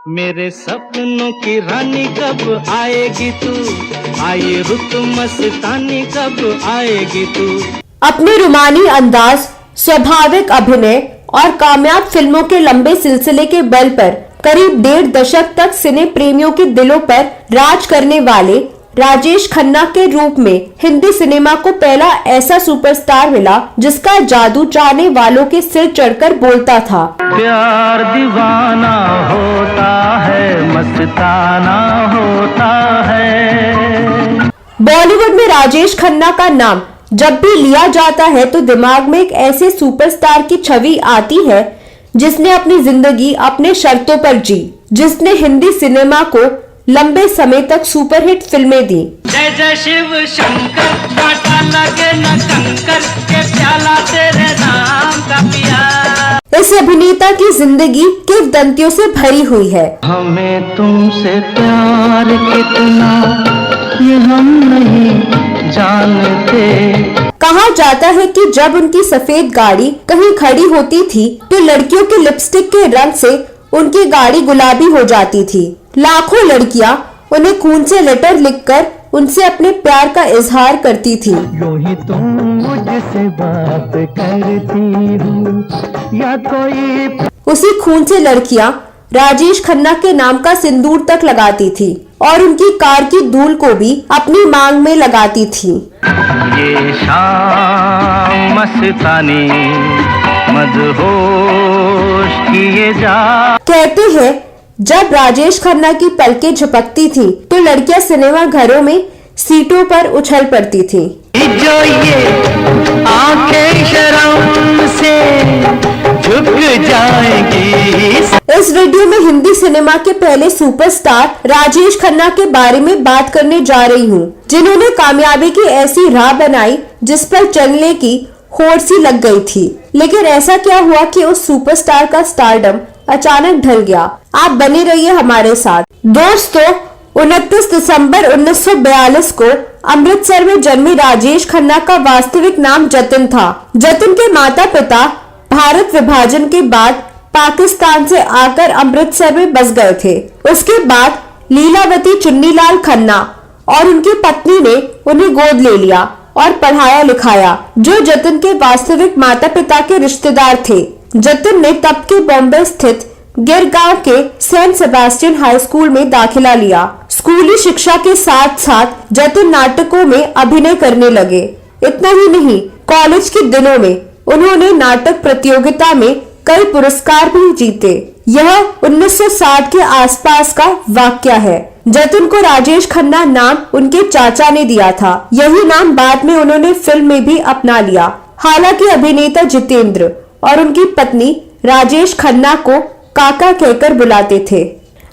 मेरे सपनों की रानी कब आएगी तू, आए रुत मस्तानी कब आएगी तू। अपने रुमानी अंदाज, स्वाभाविक अभिनय और कामयाब फिल्मों के लंबे सिलसिले के बल पर करीब 1.5 दशक तक सिने प्रेमियों के दिलों पर राज करने वाले राजेश खन्ना के रूप में हिंदी सिनेमा को पहला ऐसा सुपरस्टार मिला जिसका जादू चाहने वालों के सिर चढ़कर बोलता था। प्यार दीवाना होता है, मस्ताना होता है। बॉलीवुड में राजेश खन्ना का नाम जब भी लिया जाता है तो दिमाग में एक ऐसे सुपरस्टार की छवि आती है जिसने अपनी जिंदगी अपने शर्तों पर जी, जिसने हिंदी सिनेमा को लंबे समय तक सुपरहिट फिल्में दी। जय जय शिव शंकर, कांटा लगे न कंकर, के प्याला तेरे नाम का पिया। इस अभिनेता की जिंदगी किंवदंतियों से भरी हुई है। हमें तुमसे प्यार कितना ये हम नहीं जानते। कहा जाता है कि जब उनकी सफेद गाड़ी कहीं खड़ी होती थी तो लड़कियों के लिपस्टिक के रंग से उनकी गाड़ी गुलाबी हो जाती थी। लाखों लड़कियां उन्हें खून से लेटर लिखकर उनसे अपने प्यार का इजहार करती थी। यूं ही तुम मुझसे बात करती हो या कोई। उसी खून से लड़कियां राजेश खन्ना के नाम का सिंदूर तक लगाती थी और उनकी कार की धूल को भी अपनी मांग में लगाती थी। ये शाम मस्तानी मदहोश किए जा। कहते हैं जब राजेश खन्ना की पलकें झपकती थी तो लड़कियां सिनेमा घरों में सीटों पर उछल पड़ती थी। जो ये आंखें शर्म से झुक जाएंगी। इस वीडियो में हिंदी सिनेमा के पहले सुपरस्टार राजेश खन्ना के बारे में बात करने जा रही हूँ, जिन्होंने कामयाबी की ऐसी राह बनाई जिस पर चलने की होड़ सी लग गई थी। लेकिन ऐसा क्या हुआ कि उस सुपरस्टार का स्टारडम अचानक ढल गया। आप बने रहिए हमारे साथ। दोस्तों, 29 दिसंबर 1942 को अमृतसर में जन्मे राजेश खन्ना का वास्तविक नाम जतिन था। जतिन के माता पिता भारत विभाजन के बाद पाकिस्तान से आकर अमृतसर में बस गए थे। उसके बाद लीलावती चुन्नीलाल खन्ना और उनकी पत्नी ने उन्हें गोद ले लिया और पढ़ाया लिखाया, जो जतिन के वास्तविक माता पिता के रिश्तेदार थे। जतिन ने तब के बॉम्बे स्थित गिरगांव के सेंट सेबेस्टियन हाई स्कूल में दाखिला लिया। स्कूली शिक्षा के साथ साथ जतिन नाटकों में अभिनय करने लगे। इतना ही नहीं, कॉलेज के दिनों में उन्होंने नाटक प्रतियोगिता में कई पुरस्कार भी जीते। यह 1960 के आसपास का वाकया है। जतिन को राजेश खन्ना नाम उनके चाचा ने दिया था। यही नाम बाद में उन्होंने फिल्म में भी अपना लिया। हालांकि अभिनेता जितेंद्र और उनकी पत्नी राजेश खन्ना को काका कहकर बुलाते थे।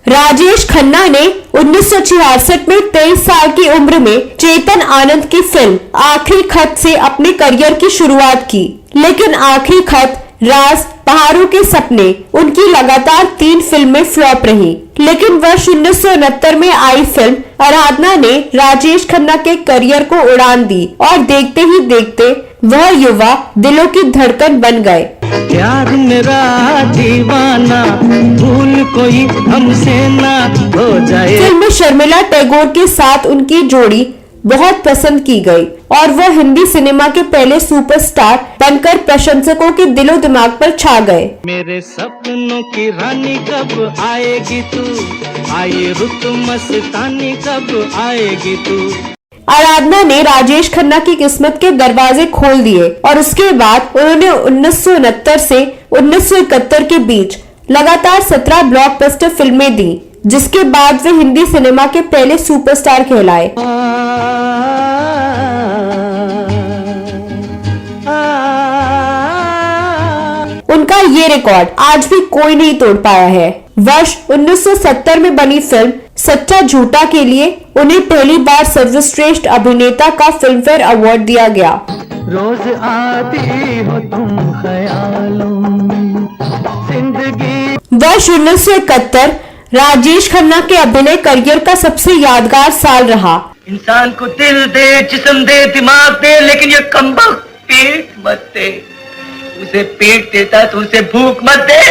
राजेश खन्ना ने 1966 में 23 साल की उम्र में चेतन आनंद की फिल्म आखिरी खत से अपने करियर की शुरुआत की। लेकिन आखिरी खत, राज, पहाड़ों के सपने उनकी लगातार 3 फिल्में फ्लॉप रही। लेकिन वर्ष 1969 में आई फिल्म आराधना ने राजेश खन्ना के करियर को उड़ान दी और देखते ही देखते वह युवा दिलों की धड़कन बन गए। प्यार मेरा दीवाना, भूल कोई हमसे ना हो जाए। फिल्म में शर्मिला टैगोर के साथ उनकी जोड़ी बहुत पसंद की गई और वह हिंदी सिनेमा के पहले सुपरस्टार बनकर प्रशंसकों के दिलो दिमाग पर छा गए। मेरे सपनों की रानी कब आएगी तू, आए रुत मस्तानी कब आएगी तू। आराधना ने राजेश खन्ना की किस्मत के दरवाजे खोल दिए और उसके बाद उन्होंने 1969 से 1971 के बीच लगातार 17 ब्लॉकबस्टर फिल्में दी, जिसके बाद वे हिंदी सिनेमा के पहले सुपरस्टार कहलाए। उनका ये रिकॉर्ड आज भी कोई नहीं तोड़ पाया है। वर्ष 1970 में बनी फिल्म सच्चा झूठा के लिए उन्हें पहली बार सर्वश्रेष्ठ अभिनेता का फिल्मफेयर अवार्ड दिया गया। रोज आती हो तुम ख्यालों में जिंदगी। वर्ष 1971 राजेश खन्ना के अभिनय करियर का सबसे यादगार साल रहा। इंसान को दिल दे, जिस्म दे, दिमाग दे, लेकिन ये कमबख्त पेट मत दे। उसे पेट देता तो उसे भूख मत दे,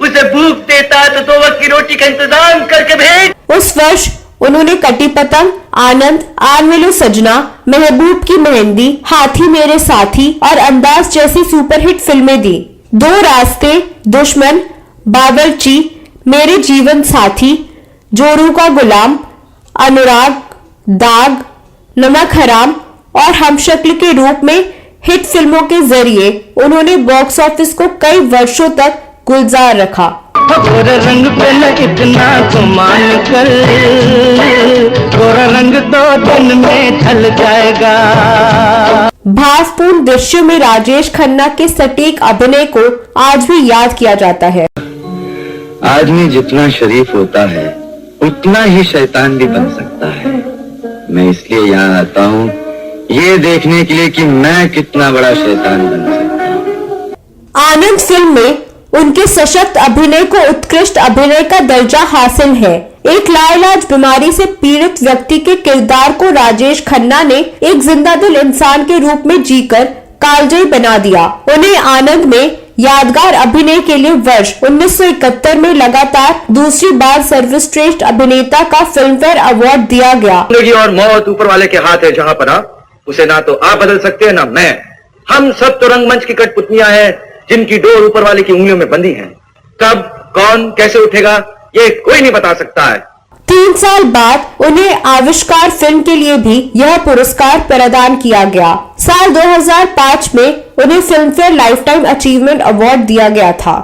उसे भूख देता तो 2 वक्त की रोटी का इंतजाम करके भेज। उस वर्ष उन्होंने कटी पतंग, आनंद, आन मिलो सजना, महबूब की मेहंदी, हाथी मेरे साथी और अंदाज जैसी सुपरहिट फिल्में दी। 2 रास्ते, दुश्मन, बावर्ची, मेरे जीवन साथी, जोरू का गुलाम, अनुराग, दाग, नमक हराम और हमशक्ल के रूप में हिट फिल्मों के जरिए उन्होंने बॉक्स ऑफिस को कई वर्षों तक गुलजार रखा। गोरा रंग पे न इतना गुमान कर, गोरा रंग 2 दिन में ढल जाएगा। भावपूर्ण दृश्य में राजेश खन्ना के सटीक अभिनय को आज भी याद किया जाता है। आदमी जितना शरीफ होता है उतना ही शैतान भी बन सकता है। मैं इसलिए यहाँ आता हूँ ये देखने के लिए कि मैं कितना बड़ा शैतान बन सकता हूँ। आनंद फिल्म में उनके सशक्त अभिनय को उत्कृष्ट अभिनय का दर्जा हासिल है। एक लाइलाज बीमारी से पीड़ित व्यक्ति के किरदार को राजेश खन्ना ने एक जिंदादिल इंसान के रूप में जीकर कालजयी बना दिया। उन्हें आनंद में यादगार अभिनय के लिए वर्ष 1971 में लगातार दूसरी बार सर्वश्रेष्ठ अभिनेता का फिल्मफेयर अवार्ड दिया गया। जिंदगी और मौत ऊपर वाले के हाथ है जहां पना, उसे ना तो आप बदल सकते हैं ना मैं। हम सब तो रंगमंच की कठपुतलियां हैं जिनकी डोर ऊपर वाले की उंगलियों में बंधी है। कब कौन कैसे उठेगा ये कोई नहीं बता सकता है। 3 साल बाद उन्हें आविष्कार फिल्म के लिए भी यह पुरस्कार प्रदान किया गया। साल 2005 में उन्हें फिल्मफेयर लाइफटाइम अचीवमेंट अवार्ड दिया गया था।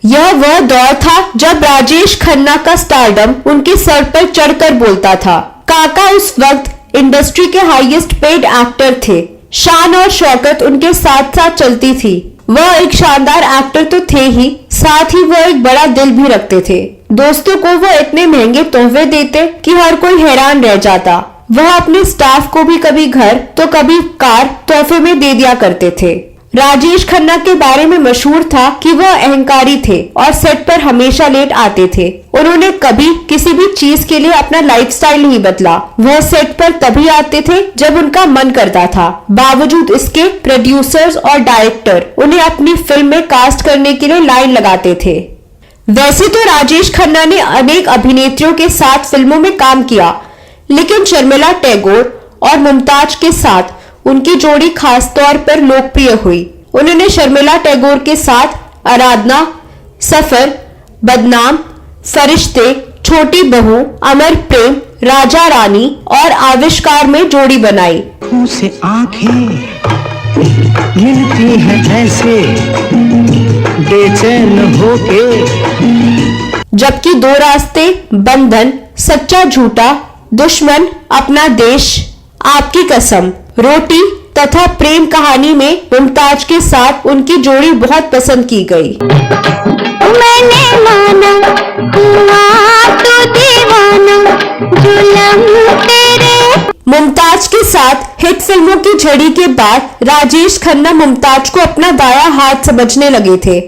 यह वह दौर था जब राजेश खन्ना का स्टारडम उनके सर पर चढ़कर बोलता था। काका उस वक्त इंडस्ट्री के हाईएस्ट पेड एक्टर थे। शान और शौकत उनके साथ साथ चलती थी। वह एक शानदार एक्टर तो थे ही, साथ ही वह एक बड़ा दिल भी रखते थे। दोस्तों को वह इतने महंगे तोहफे देते कि हर कोई हैरान रह जाता। वह अपने स्टाफ को भी कभी घर तो कभी कार तोहफे में दे दिया करते थे। राजेश खन्ना के बारे में मशहूर था कि वह अहंकारी थे और सेट पर हमेशा लेट आते थे। उन्होंने कभी किसी भी चीज के लिए अपना लाइफस्टाइल नहीं बदला। वह सेट पर तभी आते थे जब उनका मन करता था। बावजूद इसके प्रोड्यूसर्स और डायरेक्टर उन्हें अपनी फिल्म में कास्ट करने के लिए लाइन लगाते थे। वैसे तो राजेश खन्ना ने अनेक अभिनेत्रियों के साथ फिल्मों में काम किया, लेकिन शर्मिला टैगोर और मुमताज के साथ उनकी जोड़ी खास तौर पर लोकप्रिय हुई। उन्होंने शर्मिला टैगोर के साथ आराधना, सफर, बदनाम, फरिश्ते, छोटी बहू, अमर प्रेम, राजा रानी और आविष्कार में जोड़ी बनाई। आँखों से आंखें मिलती हैं ऐसे बेचैन होके। जबकि 2 रास्ते, बंधन, सच्चा झूठा, दुश्मन, अपना देश, आपकी कसम, रोटी तथा प्रेम कहानी में मुमताज के साथ उनकी जोड़ी बहुत पसंद की गई। मैंने माना हुआ तो दीवाना जुल्म तेरे। मुमताज के साथ हिट फिल्मों की झड़ी के बाद राजेश खन्ना मुमताज को अपना दाया हाथ समझने लगे थे।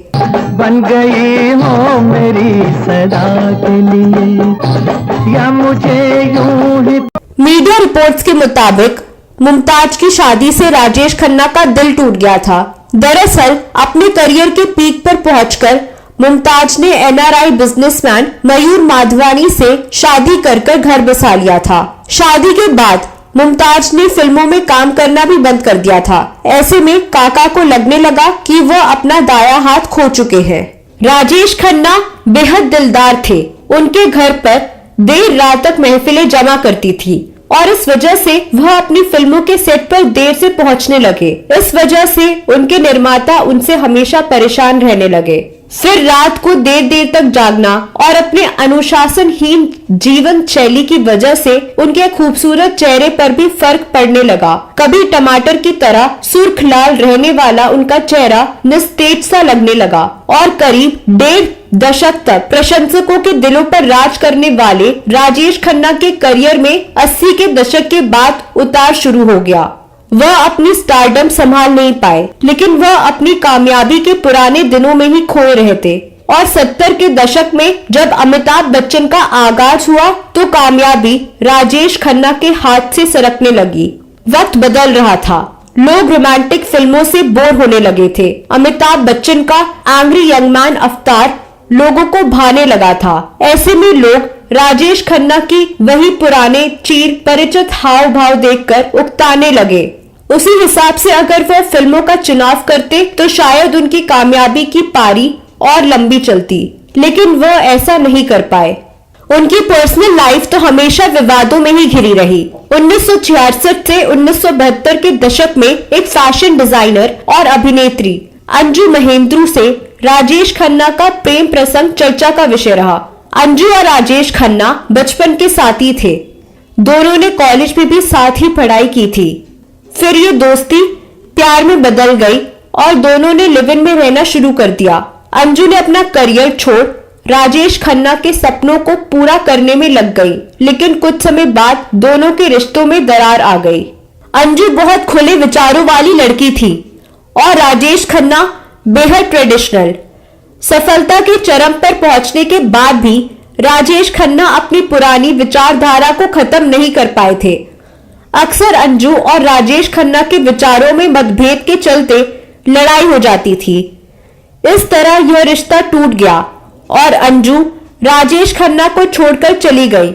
बन गई हो मेरी सदा के लिए या मुझे यूं ही। मीडिया रिपोर्ट्स के मुताबिक मुमताज की शादी से राजेश खन्ना का दिल टूट गया था। दरअसल अपने करियर के पीक पर पहुंचकर मुमताज ने एनआरआई बिजनेसमैन मयूर माधवानी से शादी कर घर बसा लिया था। शादी के बाद मुमताज ने फिल्मों में काम करना भी बंद कर दिया था। ऐसे में काका को लगने लगा कि वह अपना दाया हाथ खो चुके हैं। राजेश खन्ना बेहद दिलदार थे। उनके घर पर देर रात तक महफिलें जमा करती थी और इस वजह से वह अपनी फिल्मों के सेट पर देर से पहुंचने लगे। इस वजह से उनके निर्माता उनसे हमेशा परेशान रहने लगे। फिर रात को देर देर तक जागना और अपने अनुशासनहीन जीवन शैली की वजह से उनके खूबसूरत चेहरे पर भी फर्क पड़ने लगा। कभी टमाटर की तरह सुर्ख लाल रहने वाला उनका चेहरा निस्तेज सा लगने लगा और करीब 1.5 दशक तक प्रशंसकों के दिलों पर राज करने वाले राजेश खन्ना के करियर में 80 के दशक के बाद उतार शुरू हो गया। वह अपनी स्टारडम संभाल नहीं पाए, लेकिन वह अपनी कामयाबी के पुराने दिनों में ही खोए रहे थे। और 70 के दशक में जब अमिताभ बच्चन का आगाज हुआ तो कामयाबी राजेश खन्ना के हाथ से सरकने लगी। वक्त बदल रहा था। लोग रोमांटिक फिल्मों से बोर होने लगे थे। अमिताभ बच्चन का एंग्री यंग मैन अवतार लोगों को भाने लगा था। ऐसे में लोग राजेश खन्ना की वही पुराने चीर परिचित हाव भाव देखकर उकताने लगे। उसी हिसाब से अगर वह फिल्मों का चुनाव करते तो शायद उनकी कामयाबी की पारी और लंबी चलती, लेकिन वह ऐसा नहीं कर पाए। उनकी पर्सनल लाइफ तो हमेशा विवादों में ही घिरी रही। 1966 से 1972 के दशक में एक फैशन डिजाइनर और अभिनेत्री अंजू महेंद्रू से राजेश खन्ना का प्रेम प्रसंग चर्चा का विषय रहा। अंजू और राजेश खन्ना बचपन के साथी थे। दोनों ने कॉलेज में भी साथ ही पढ़ाई की थी। फिर ये दोस्ती प्यार में बदल गई और दोनों ने लिव इन में रहना शुरू कर दिया। अंजू ने अपना करियर छोड़ राजेश खन्ना के सपनों को पूरा करने में लग गई, लेकिन कुछ समय बाद दोनों के रिश्तों में दरार आ गई। अंजू बहुत खुले विचारों वाली लड़की थी और राजेश खन्ना बेहद ट्रेडिशनल। सफलता के चरम पर पहुंचने के बाद भी राजेश खन्ना अपनी पुरानी विचारधारा को खत्म नहीं कर पाए थे। अक्सर अंजू और राजेश खन्ना के विचारों में मतभेद के चलते लड़ाई हो जाती थी। इस तरह यह रिश्ता टूट गया और अंजू राजेश खन्ना को छोड़कर चली गई।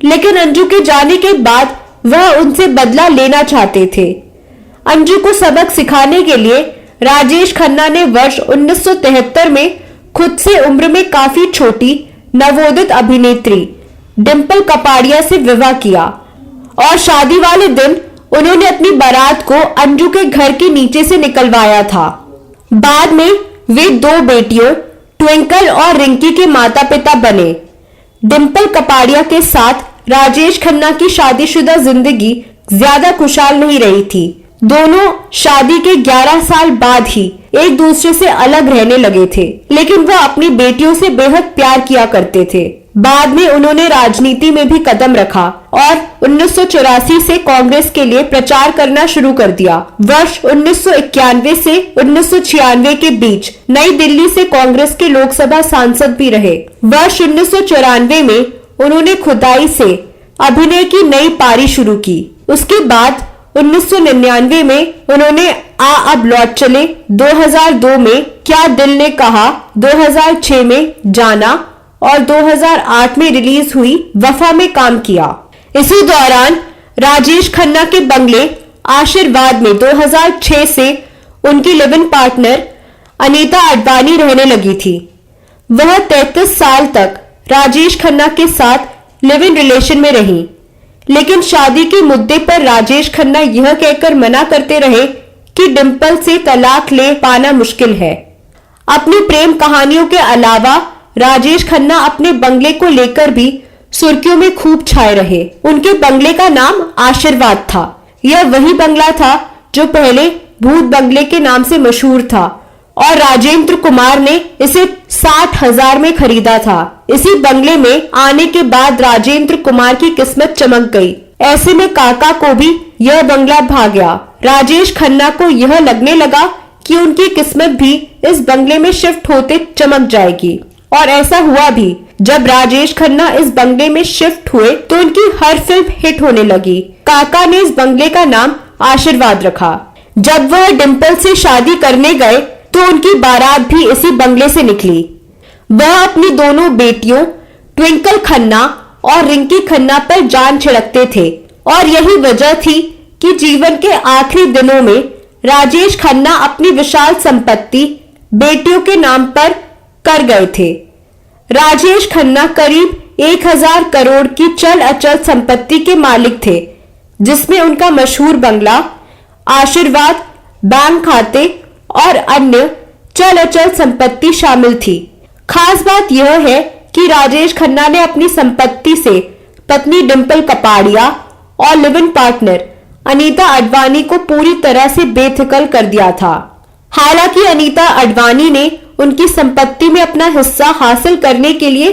लेकिन अंजू के जाने के बाद वह उनसे बदला लेना चाहते थे। अंजू को सबक सिखाने के लिए राजेश खन्ना ने वर्ष 1973 में खुद से उम्र में काफी छोटी नवोदित अभिनेत्री डिंपल कपाड़िया से विवाह किया और शादी वाले दिन उन्होंने अपनी बारात को अंजू के घर के नीचे से निकलवाया था। बाद में वे 2 बेटियों ट्विंकल और रिंकी के माता पिता बने। डिंपल कपाड़िया के साथ राजेश खन्ना की शादीशुदा जिंदगी ज्यादा खुशहाल नहीं रही थी। दोनों शादी के 11 साल बाद ही एक दूसरे से अलग रहने लगे थे, लेकिन वह अपनी बेटियों से बेहद प्यार किया करते थे। बाद में उन्होंने राजनीति में भी कदम रखा और 1984 से कांग्रेस के लिए प्रचार करना शुरू कर दिया। वर्ष 1991 से 1996 के बीच नई दिल्ली से कांग्रेस के लोकसभा सांसद भी रहे। वर्ष 1994 में उन्होंने खुदाई से अभिनय की नई पारी शुरू की। उसके बाद 1999 में उन्होंने अब लौट चले, 2002 में क्या दिल ने कहा, 2006 में जाना और 2008 में रिलीज हुई वफा में काम किया। इसी दौरान राजेश खन्ना के बंगले आशीर्वाद में 2006 से उनकी live in partner Anita Advani रहने लगी थी। वह 33 साल तक राजेश खन्ना के साथ लिव इन रिलेशन में रही, लेकिन शादी के मुद्दे पर राजेश खन्ना यह कहकर मना करते रहे कि डिंपल से तलाक ले पाना मुश्किल है। अपनी प्रेम कहानियों के अलावा राजेश खन्ना अपने बंगले को लेकर भी सुर्खियों में खूब छाए रहे। उनके बंगले का नाम आशीर्वाद था। यह वही बंगला था जो पहले भूत बंगले के नाम से मशहूर था और राजेंद्र कुमार ने इसे 60,000 में खरीदा था। इसी बंगले में आने के बाद राजेंद्र कुमार की किस्मत चमक गई। ऐसे में काका को भी यह बंगला भा गया। राजेश खन्ना को यह लगने लगा कि उनकी किस्मत भी इस बंगले में शिफ्ट होते चमक जाएगी, और ऐसा हुआ भी। जब राजेश खन्ना इस बंगले में शिफ्ट हुए तो उनकी हर फिल्म हिट होने लगी। काका ने इस बंगले का नाम आशीर्वाद रखा। जब वह डिंपल से शादी करने गए तो उनकी बारात भी इसी बंगले से निकली। वह अपनी दोनों बेटियों ट्विंकल खन्ना और रिंकी खन्ना पर जान छिड़कते थे, और यही वजह थी कि जीवन के आखिरी दिनों में राजेश खन्ना अपनी विशाल संपत्ति बेटियों के नाम पर कर गए थे। राजेश खन्ना करीब 1000 करोड़ की चल अचल संपत्ति के मालिक थे, जिसमें उनका मशहूर बंगला, आशीर्वाद, बैंक खाते और अन्य चल अचल संपत्ति शामिल थी। खास बात यह है कि राजेश खन्ना ने अपनी संपत्ति से पत्नी डिंपल कपाड़िया और live in partner Anita Advani को पूरी तरह से बेदखल कर दिया था। हालांकि अनीता अडवाणी ने उनकी संपत्ति में अपना हिस्सा हासिल करने के लिए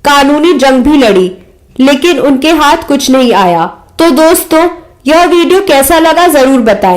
कानूनी जंग भी लड़ी, लेकिन उनके हाथ कुछ नहीं आया। तो दोस्तों, यह वीडियो कैसा लगा जरूर बताएं।